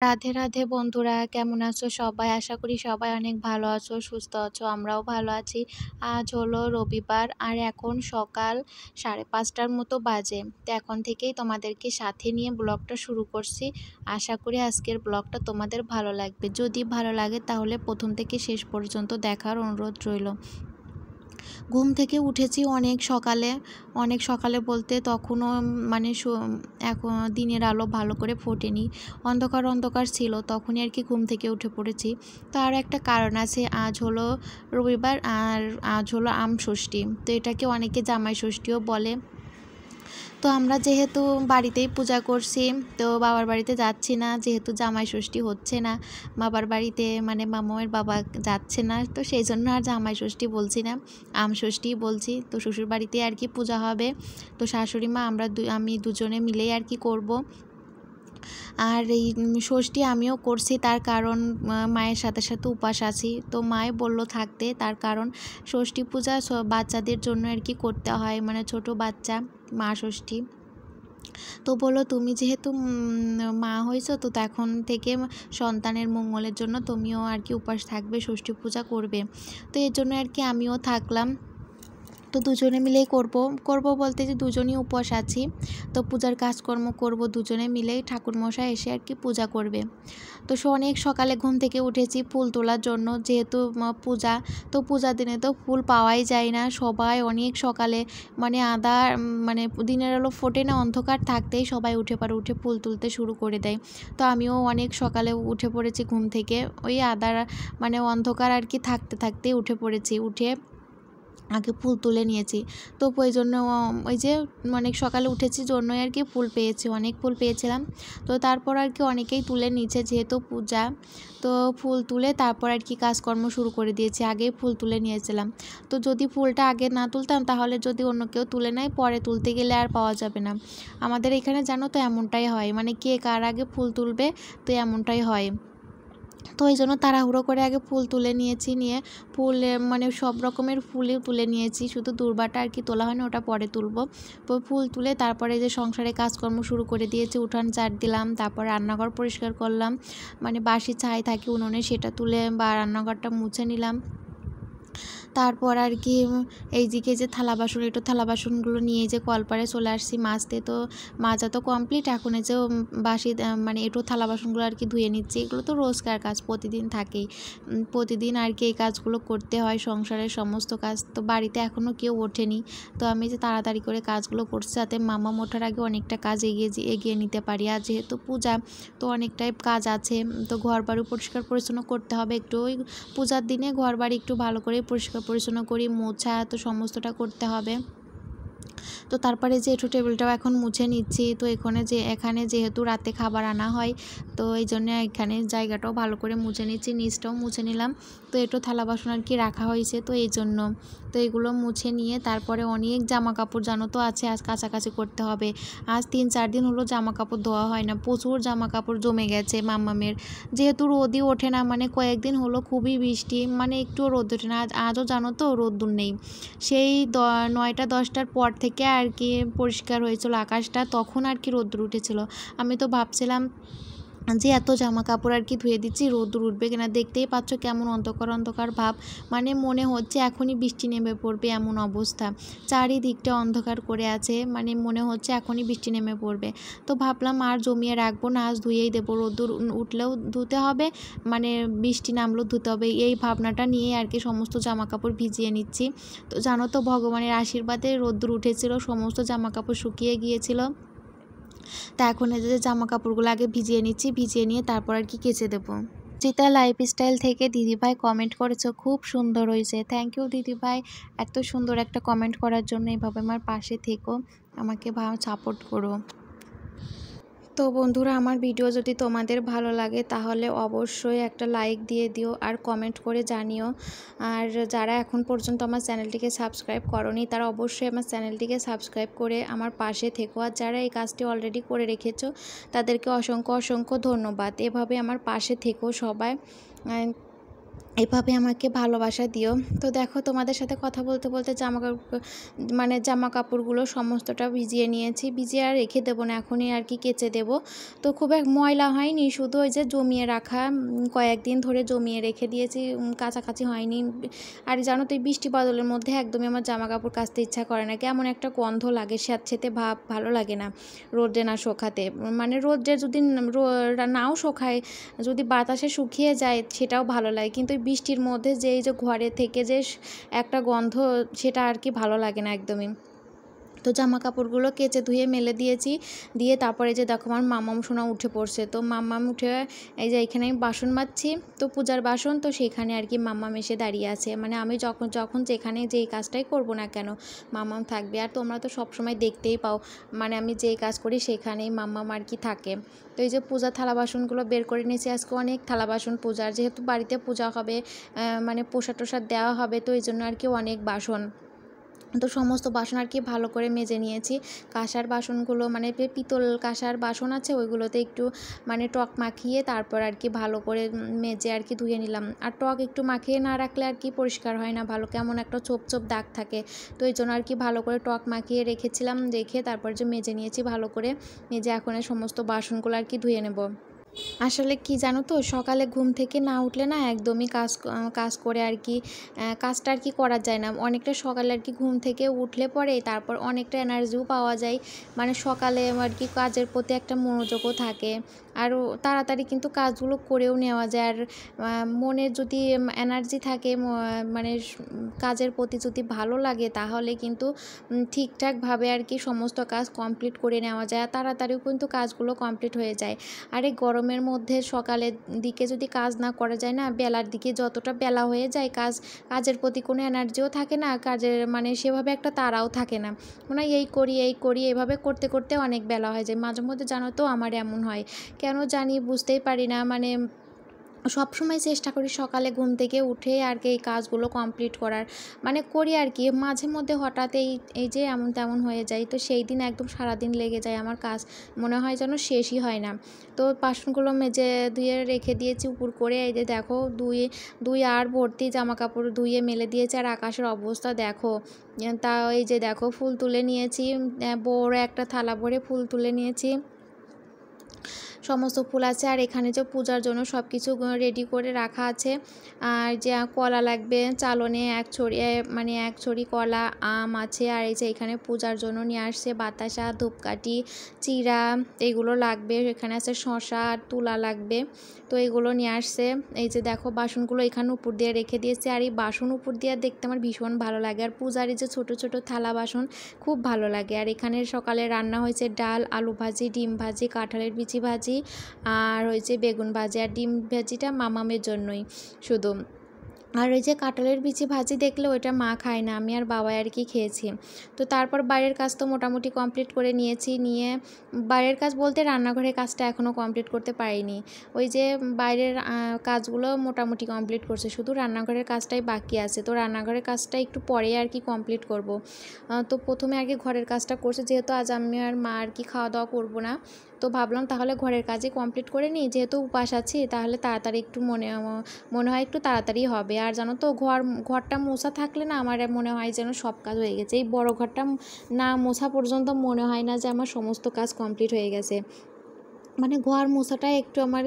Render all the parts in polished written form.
রাধে রাধে বন্ধুরা, কেমন আছো সবাই? আশা করি সবাই অনেক ভালো আছো, সুস্থ আছো। আমরাও ভালো আছি। আজ হলো রবিবার আর এখন সকাল 5:30টার মতো বাজে। তো এখন থেকেই তোমাদেরকে সাথে নিয়ে ব্লগটা শুরু করছি। আশা করি আজকের ব্লগটা তোমাদের ভালো লাগবে। যদি ভালো লাগে তাহলে প্রথম থেকে শেষ পর্যন্ত দেখার অনুরোধ রইল। ঘুম থেকে উঠেছি অনেক সকালে বলতে তখনও মানে এখন দিনের আলো ভালো করে ফোটেনি, অন্ধকার অন্ধকার ছিল। তখনই আর কি ঘুম থেকে উঠে পড়েছি। তার একটা কারণ আছে, আজ হলো রবিবার আর আজ হলো আমষষ্ঠী। তো এটাকে অনেকে জামাই ষষ্ঠীও বলে। তো আমরা যেহেতু বাড়িতেই পূজা করছি, তো বাবার বাড়িতে যাচ্ছি না, যেহেতু জামাই ষষ্ঠী হচ্ছে না বাবার বাড়িতে, মানে মামামের বাবা যাচ্ছে না, তো সেই জন্য আর জামাই ষষ্ঠী বলছি না, আম ষষ্ঠী বলছি। তো শ্বশুর বাড়িতে আর কি পূজা হবে। তো শাশুড়ি মা আমি দুজনে মিলেই আর কি করব। আর এই ষষ্ঠী আমিও করছি, তার কারণ মায়ের সাথে সাথে উপাস আছি। তো মায়ে বলল থাকতে, তার কারণ ষষ্ঠী পূজা বাচ্চাদের জন্য আর কি করতে হয়, মানে ছোট বাচ্চা, মা ষষ্ঠী। তো বললো তুমি যেহেতু মা হয়েছো, তো এখন থেকে সন্তানের মঙ্গলের জন্য তুমিও আর কি উপাস থাকবে, ষষ্ঠী পূজা করবে। তো এর জন্য আর কি আমিও থাকলাম। তো দুজনে মিলেই করব বলতে যে দুজনেই উপবাস আছি। তো পূজার কাজকর্ম করব দুজনে মিলেই, ঠাকুরমশাই এসে আর কি পূজা করবে। তো অনেক সকালে ঘুম থেকে উঠেছি ফুল তোলার জন্য, যেহেতু পূজা। তো পূজার দিনে তো ফুল পাওয়াই যায় না, সবাই অনেক সকালে মানে মানে দিনের আলো ফোটে না, অন্ধকার থাকতেই সবাই উঠে ফুল তুলতে শুরু করে দেয়। তো আমিও অনেক সকালে উঠে পড়েছি ঘুম থেকে, ওই মানে অন্ধকার আর কি থাকতেই উঠে পড়েছি। উঠে আগে ফুল তুলে নিয়েছি। তো ওই জন্য ওই যে অনেক সকালে উঠেছি জন্যই আর কি অনেক ফুল পেয়েছিলাম। তো তারপর আর কি অনেকেই তুলে নিচ্ছে, যেহেতু পূজা। তো ফুল তুলে তারপর আর কি কাজকর্ম শুরু করে দিয়েছি, আগেই ফুল তুলে নিয়েছিলাম। তো যদি ফুলটা আগে না তুলতাম, তাহলে যদি অন্য কেউ তুলে নেয়, পরে তুলতে গেলে আর পাওয়া যাবে না। আমাদের এখানে জানো তো এমনটাই হয়, মানে কে কার আগে ফুল তুলবে, তো এমনটাই হয়। তো এই জন্য তাড়াহুড়ো করে আগে ফুল তুলে নিয়েছি, নিয়ে মানে সব রকমের ফুলই তুলে নিয়েছি, শুধু দূর্বাটা আর কি তোলা হয়নি, ওটা পরে তুলবো। তো ফুল তুলে তারপরে যে সংসারে কাজকর্ম শুরু করে দিয়েছি, উঠান ঝাড় দিলাম, তারপর রান্নাঘর পরিষ্কার করলাম, মানে বাসি ছাই থাকে উনুনে, সেটা তুলে বা রান্নাঘরটা মুছে নিলাম। তারপর আর কি এইদিকে যে একটু থালা বাসনগুলো নিয়ে যে কলপারে চলে আসছি মাজতে। তো মাজা তো কমপ্লিট, এখন এই যে বাসি মানে একটু থালা বাসনগুলো আর কি ধুয়ে নিচ্ছি। এগুলো তো রোজকার কাজ, প্রতিদিন থাকেই, প্রতিদিন আর কি এই কাজগুলো করতে হয়, সংসারের সমস্ত কাজ। তো বাড়িতে এখনও কেউ ওঠেনি, তো আমি যে তাড়াতাড়ি করে কাজগুলো করছি, যাতে মামা ওঠার আগে অনেকটা কাজ এগিয়ে নিতে পারি। আর যেহেতু পূজা, তো অনেকটাই কাজ আছে। তো ঘর বাড়ি পরিষ্কার পরিচ্ছন্ন করতে হবে একটু, ওই পূজার দিনে ঘর বাড়ি একটু ভালো করে পরিষ্কার পরিচ্ছন্ন করি, মোছা তো সমস্তটা করতে হবে। তো তারপরে যে একটু টেবিলটাও এখন মুছে নিচ্ছি। তো এখানে যেহেতু রাতে খাবার আনা হয়, তো এই জন্য এখানে জায়গাটাও ভালো করে মুছে নিচ্ছি, নিচটাও মুছে নিলাম। তো একটু থালা বাসন আর কি রাখা হয়েছে, তো এই জন্য। তো এগুলো মুছে নিয়ে তারপরে অনেক জামা কাপড় জানো তো আছে, আজ কাচাকাচি করতে হবে। আজ 3-4 দিন হলো জামা কাপড় ধোয়া হয় না, প্রচুর জামা কাপড় জমে গেছে মাম্মামের। যেহেতু রোদই ওঠে না, মানে কয়েকদিন হলো খুবই বৃষ্টি, মানে একটুও রোদ ওঠে না। আজও জানো তো রোদ্দুর নেই। সেই 9টা-10টার পর থেকে আর কি পরিষ্কার হয়েছিল আকাশটা, তখন আর কি রোদ্দুর উঠেছিল। আমি তো ভাবছিলাম যে এত জামা কাপড় আর কি ধুয়ে দিচ্ছি, রোদ্দুর উঠবে কিনা। দেখতেই পাচ্ছ কেমন অন্ধকার অন্ধকার ভাব, মানে মনে হচ্ছে এখনই বৃষ্টি নেমে পড়বে, এমন অবস্থা। চারিদিকটা অন্ধকার করে আছে, মানে মনে হচ্ছে এখনই বৃষ্টি নেমে পড়বে। তো ভাবলাম আর জমিয়ে রাখবো না, আজ ধুয়েই দেবো, রোদ্দুর উঠলেও ধুতে হবে, মানে বৃষ্টি নামলেও ধুতে হবে, এই ভাবনাটা নিয়ে আর কি সমস্ত জামা কাপড় ভিজিয়ে নিচ্ছি। তো জানো তো ভগবানের আশীর্বাদে রোদ্দুর উঠেছিল, সমস্ত জামা কাপড় শুকিয়ে গিয়েছিল। তা এখন এই যে জামা কাপড়গুলো আগে ভিজিয়ে নিচ্ছি, ভিজিয়ে নিয়ে তারপর আর কি কেচে দেবো। চিতা লাইফস্টাইল থেকে দিদিভাই কমেন্ট করেছো, খুব সুন্দর হয়েছে। থ্যাংক ইউ দিদিভাই, এত সুন্দর একটা কমেন্ট করার জন্য। এভাবে আমার পাশে থেকো, আমাকে সাপোর্ট করো। তো বন্ধুরা, আমার ভিডিও যদি তোমাদের ভালো লাগে তাহলে অবশ্যই একটা লাইক দিয়ে দিও আর কমেন্ট করে জানিও। আর যারা এখন পর্যন্ত আমার চ্যানেলটিকে সাবস্ক্রাইব করোনি, তারা অবশ্যই আমার চ্যানেলটিকে সাবস্ক্রাইব করে আমার পাশে থেকো। আর যারা এই কাজটি অলরেডি করে রেখেছো, তাদেরকে অসংখ্য অসংখ্য ধন্যবাদ। এভাবে আমার পাশে থেকো সবাই। এভাবে আমাকে ভালোবাসা দিও। তো দেখো তোমাদের সাথে কথা বলতে বলতে জামা কাপড়গুলো সমস্তটা ভিজিয়ে নিয়েছি, ভিজিয়ে আর রেখে দেবো না, এখনই আর কি কেচে দেবো। তো খুব এক ময়লা হয়নি, শুধু ওই যে জমিয়ে রাখা, কয়েকদিন ধরে জমিয়ে রেখে দিয়েছি, কাছাকাছি হয়নি। আর জানো তো এই বৃষ্টি বাদলের মধ্যে একদমই আমার জামা কাপড় কাচতে ইচ্ছা করে না, কেমন একটা গন্ধ লাগে, স্যাঁতসেঁতে ভাব, ভালো লাগে না রোদে না শোকাতে। মানে রোদে যদি নাও শোকায়, যদি বাতাসে শুকিয়ে যায় সেটাও ভালো লাগে, কিন্তু বৃষ্টির মধ্যে যে এই যে ঘরে থেকে যে একটা গন্ধ, সেটা আর কি ভালো লাগে না একদমই। তো জামা কাপড়গুলো কেচে ধুয়ে মেলে দিয়েছি, দিয়ে তারপরে যে দেখো আমার মাম্মাম সোনা উঠে পড়ছে। তো মাম্মাম উঠে এই যে এখানে আমি বাসন মাজছি, তো পূজার বাসন, তো সেখানে আর কি মাম্মাম এসে দাঁড়িয়ে আছে। মানে আমি যখন যেখানে যেই কাজটাই করব না কেন মাম্মাম থাকবে। আর তোমরা তো সবসময় দেখতেই পাও, মানে আমি যেই কাজ করি সেখানেই মাম্মাম আর কি থাকে। তো এই যে পূজা থালা বাসনগুলো বের করে নিয়েছি, আজকে অনেক থালা বাসন পূজার, যেহেতু বাড়িতে পূজা হবে, মানে প্রসাদ টোসাদ দেওয়া হবে, তো এই জন্য আর কি অনেক বাসন। তো সমস্ত বাসন আর কি ভালো করে মেজে নিয়েছি। কাঁসার বাসনগুলো মানে পিতল কাঁসার বাসন আছে, ওইগুলোতে একটু মানে টক মাখিয়ে তারপর আর কি ভালো করে মেজে আর কি ধুয়ে নিলাম। আর টক একটু মাখিয়ে না রাখলে আর কি পরিষ্কার হয় না ভালো, কেমন একটা ছোপ ছোপ দাগ থাকে। তো এই জন্য আর কি ভালো করে টক মাখিয়ে রেখেছিলাম, রেখে তারপর যে মেজে নিয়েছি ভালো করে, মেজে এখন এই সমস্ত বাসনগুলো আর কি ধুয়ে নেব। আসলে কি জানো তো, সকালে ঘুম থেকে না উঠলে না একদমই কাজ করে আর কি কাজটা আর কি করা যায় না। অনেকটা সকালে আর কি ঘুম থেকে উঠলে পরে তারপর অনেকটা এনার্জিও পাওয়া যায়, মানে সকালে আর কি কাজের প্রতি একটা মনোযোগও থাকে, আরও তাড়াতাড়ি কিন্তু কাজগুলো করেও নেওয়া যায়। আর মনে যদি এনার্জি থাকে, মানে কাজের প্রতি যদি ভালো লাগে, তাহলে কিন্তু ঠিকঠাকভাবে আর কি সমস্ত কাজ কমপ্লিট করে নেওয়া যায়, আর তাড়াতাড়িও কিন্তু কাজগুলো কমপ্লিট হয়ে যায়। আর এই গরমের মধ্যে সকালের দিকে যদি কাজ না করা যায় না, বেলার দিকে যতটা বেলা হয়ে যায় কাজের প্রতি কোনো এনার্জিও থাকে না, কাজের মানে সেভাবে একটা তাড়াও থাকে না, মানে এই করি এভাবে করতে করতে অনেক বেলা হয়ে যায়। মাঝে মধ্যে জানো তো আমার এমন হয়, কেন জানি বুঝতেই পারি না। মানে সবসময় চেষ্টা করি সকালে ঘুম থেকে উঠে আর কি এই কাজগুলো কমপ্লিট করার, মানে করি আর কি, মাঝে মধ্যে হঠাৎ এই যে এমন তেমন হয়ে যায়, তো সেই দিন একদম সারাদিন লেগে যায় আমার কাজ, মনে হয় যেন শেষই হয় না। তো বাসনগুলো মেজে ধুয়ে রেখে দিয়েছি উপর করে, এই যে দেখো দুই আর ভর্তি জামা কাপড় ধুয়ে মেলে দিয়েছে। আর আকাশের অবস্থা দেখো, তা এই যে দেখো ফুল তুলে নিয়েছি, বড় একটা থালা ভরে ফুল তুলে নিয়েছি, সমস্ত ফুল আছে। আর এখানে যে পূজার জন্য সব কিছু রেডি করে রাখা আছে। আর যে কলা লাগবে চালনে, এক ছড়ি কলা, আম আছে। আর এই যে এখানে পূজার জন্য নিয়ে আসছে বাতাসা, ধূপকাঠি, চিড়া, এগুলো লাগবে। এখানে আছে শসা আর তুলা লাগবে, তো এগুলো নিয়ে আসছে। এই যে দেখো বাসনগুলো এখানে উপর দিয়ে রেখে দিয়েছে। আর এই বাসন উপর দিয়ে দেখতে আমার ভীষণ ভালো লাগে। আর পূজার এই যে ছোটো ছোটো থালা বাসন খুব ভালো লাগে। আর এখানে সকালে রান্না হয়েছে ডাল, আলু ভাজি, ডিম ভাজি, কাঁঠালের বিচি ভাজি, আর হয়েছে বেগুন ভাজি। আর ডিম ভাজিটা মামামের জন্যই শুধু। আর ওই যে কাঁঠালের বিচি ভাজি দেখলে ওইটা মা খায় না, আমি আর বাবাই আর কি খেয়েছি। তো তারপর বাইরের কাজ তো মোটামুটি কমপ্লিট করে নিয়েছি, নিয়ে বাইরের কাজ বলতে রান্নাঘরের কাজটা এখনও কমপ্লিট করতে পারিনি। ওই যে বাইরের কাজগুলো মোটামুটি কমপ্লিট করছে, শুধু রান্নাঘরের কাজটাই বাকি আছে। তো রান্নাঘরের কাজটা একটু পরে আর কি কমপ্লিট করব। তো প্রথমে আর কি ঘরের কাজটা করছে, যেহেতু আজ আমি আর মা আর কি খাওয়া দাওয়া করবো না, তো ভাবলাম তাহলে ঘরের কাজই কমপ্লিট করে নিই, যেহেতু উপাস আছি, তাহলে তাড়াতাড়ি একটু মনে হয় একটু তাড়াতাড়ি হবে। আর জানো তো ঘরটা মোছা থাকলে না আমার মনে হয় যেন সব কাজ হয়ে গেছে। এই বড় ঘরটা না মোছা পর্যন্ত মনে হয় না যে আমার সমস্ত কাজ কমপ্লিট হয়ে গেছে। মানে ঘর মোছাটা একটু আমার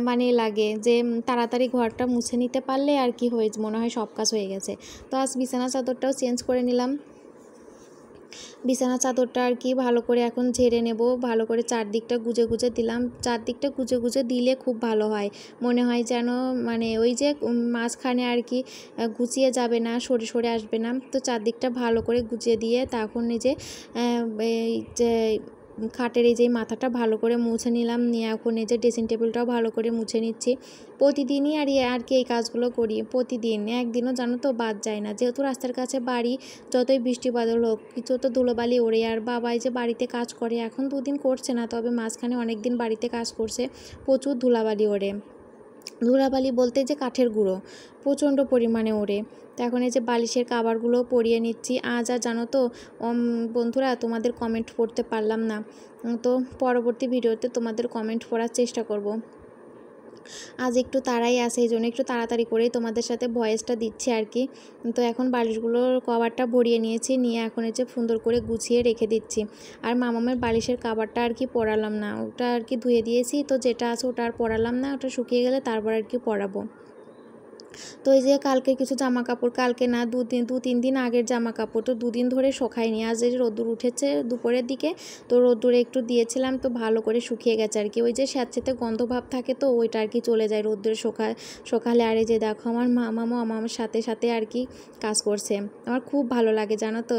মানে লাগে যে তাড়াতাড়ি ঘরটা মুছে নিতে পারলে আর কি মনে হয় সব কাজ হয়ে গেছে। তো আজ বিছানা চাদরটাও চেঞ্জ করে নিলাম। বিছানা চাদরটা আর কি ভালো করে এখন ঝেড়ে নেব, ভালো করে চারদিকটা গুজে গুজে দিলাম। চারদিকটা গুজে গুজে দিলে খুব ভালো হয়, মনে হয় যেন মানে ওই যে মাঝখানে আর কি গুছিয়ে যাবে না, সরে সরে আসবে না। তো চারদিকটা ভালো করে গুছিয়ে দিয়ে তখন এই যে খাটের এই যে মাথাটা ভালো করে মুছে নিলাম, নিয়ে এখন এই যে ড্রেসিং টেবিলটাও ভালো করে মুছে নিচ্ছি। প্রতিদিনই আর কি এই কাজগুলো করি, প্রতিদিন, একদিনও জানো তো বাদ যায় না। যেহেতু রাস্তার কাছে বাড়ি, যতই বৃষ্টি বাদল হোক কিছু তো ধুলোবালি ওড়ে। আর বাবাই যে বাড়িতে কাজ করে, এখন দুদিন করছে না, তবে মাঝখানে অনেক দিন বাড়িতে কাজ করছে, প্রচুর ধুলাবালি ওড়ে। ধুলাবালি বলতে যে কাঠের গুঁড়ো প্রচণ্ড পরিমাণে ওড়ে। তো এখন এই যে বালিশের কাভারগুলো পরিয়ে নিচ্ছি। আজ আর জানো তো বন্ধুরা, তোমাদের কমেন্ট পড়তে পারলাম না, তো পরবর্তী ভিডিওতে তোমাদের কমেন্ট পড়ার চেষ্টা করব। আজ একটু তাড়াই আছে, এই জন্য একটু তাড়াতাড়ি করেই তোমাদের সাথে ভয়েসটা দিচ্ছি আর কি। তো এখন বালিশগুলোর কভারটা ভরিয়ে নিয়েছি, নিয়ে এখন হচ্ছে সুন্দর করে গুছিয়ে রেখে দিচ্ছি। আর মামামের বালিশের কভারটা আর কি পরালাম না, ওটা আর কি ধুয়ে দিয়েছি, তো যেটা আছে ওটা আর পরালাম না, ওটা শুকিয়ে গেলে তারপর আর কি পরাবো। তো এই যে কালকে কিছু জামা কাপড়, কালকে না 2-3 দিন আগের জামা কাপড়, তো 2 দিন ধরে শুকায়নি। আজ এই রোদ্দুর উঠেছে দুপুরের দিকে, তো রোদ্দুরে একটু দিয়েছিলাম, তো ভালো করে শুকিয়ে গেছে আর কি। ওই যে স্যাঁতসেঁতে গন্ধ ভাব থাকে, তো ওইটা আর কি চলে যায় রোদ্দুরে সকালে। আর এই যে দেখো আমার মামাও আমার সাথে সাথে আর কি কাজ করছে, আমার খুব ভালো লাগে জানো তো।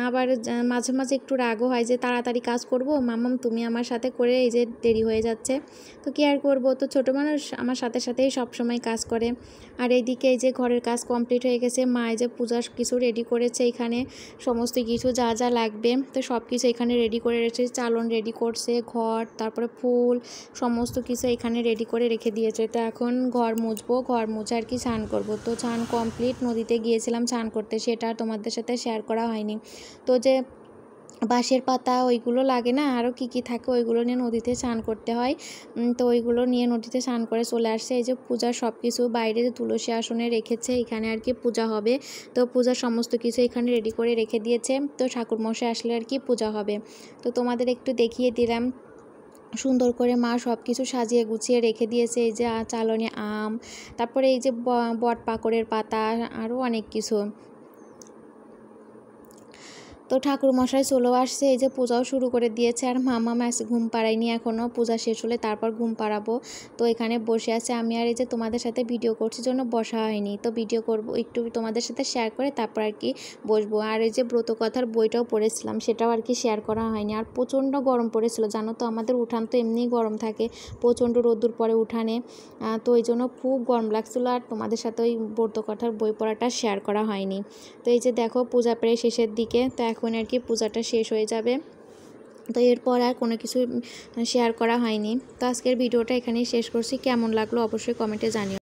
আবার মাঝে মাঝে একটু রাগও হয় যে তাড়াতাড়ি কাজ করব, মামাম তুমি আমার সাথে করে, এই যে দেরি হয়ে যাচ্ছে। তো কি আর করবো, তো ছোটো মানুষ আমার সাথে সাথেই সবসময় কাজ করে। আর এইদিকে এই যে ঘরের কাজ কমপ্লিট হয়ে গেছে, মা এই যে পূজার কিছু রেডি করেছে, এখানে সমস্ত কিছু যা যা লাগবে তো সব কিছু এখানে রেডি করে রেখেছে, চালন রেডি করছে, ঘর তারপরে ফুল সমস্ত কিছু এখানে রেডি করে রেখে দিয়েছে। তো এখন ঘর মুছবো, ঘর মুছে আর কি স্নান করব। তো স্নান কমপ্লিট, নদীতে গিয়েছিলাম স্নান করতে, সেটা তোমাদের সাথে শেয়ার করা হয়নি। তো যে বাঁশের পাতা ওইগুলো লাগে না, আরও কী থাকে ওইগুলো নিয়ে নদীতে স্নান করতে হয়। তো ওইগুলো নিয়ে নদীতে স্নান করে চলে আসছে। এই যে পূজার সব কিছু বাইরে যে তুলসী আসনে রেখেছে, এখানে আর কি পূজা হবে। তো পূজার সমস্ত কিছু এখানে রেডি করে রেখে দিয়েছে, তো ঠাকুরমশাই আসলে আর কি পূজা হবে। তো তোমাদের একটু দেখিয়ে দিলাম, সুন্দর করে মা সব কিছু সাজিয়ে গুছিয়ে রেখে দিয়েছে। এই যে চালনে আম, তারপরে এই যে বট পাকড়ের পাতা, আরও অনেক কিছু। তো ঠাকুরমশাই চলেও আসছে, এই যে পূজাও শুরু করে দিয়েছে। আর মামা ঘুম পাড়ায়নি এখনও, পূজা শেষ হলে তারপর ঘুম পাড়াবো। তো এখানে বসে আছে আমি, আর এই যে তোমাদের সাথে ভিডিও করছি জন্য বসা হয়নি, তো ভিডিও করব একটু তোমাদের সাথে শেয়ার করে তারপর আর কি বসবো। আর এই যে ব্রতকথার বইটাও পড়েছিলাম, সেটাও আর কি শেয়ার করা হয়নি। আর প্রচণ্ড গরম পড়েছিল জানো তো, আমাদের উঠান তো এমনিই গরম থাকে, প্রচণ্ড রোদ্দুর পরে উঠানে, তো এই জন্য খুব গরম লাগছিলো। আর তোমাদের সাথে ওই ব্রতকথার বই পড়াটা শেয়ার করা হয়নি। তো এই যে দেখো পূজা প্রায় শেষের দিকে, তো এখন আর কি পূজাটা শেষ হয়ে যাবে, তো এরপর আর কোনো কিছু শেয়ার করা হয়নি। তো আজকের ভিডিওটা এখানেই শেষ করছি, কেমন লাগলো অবশ্যই কমেন্টে জানিও।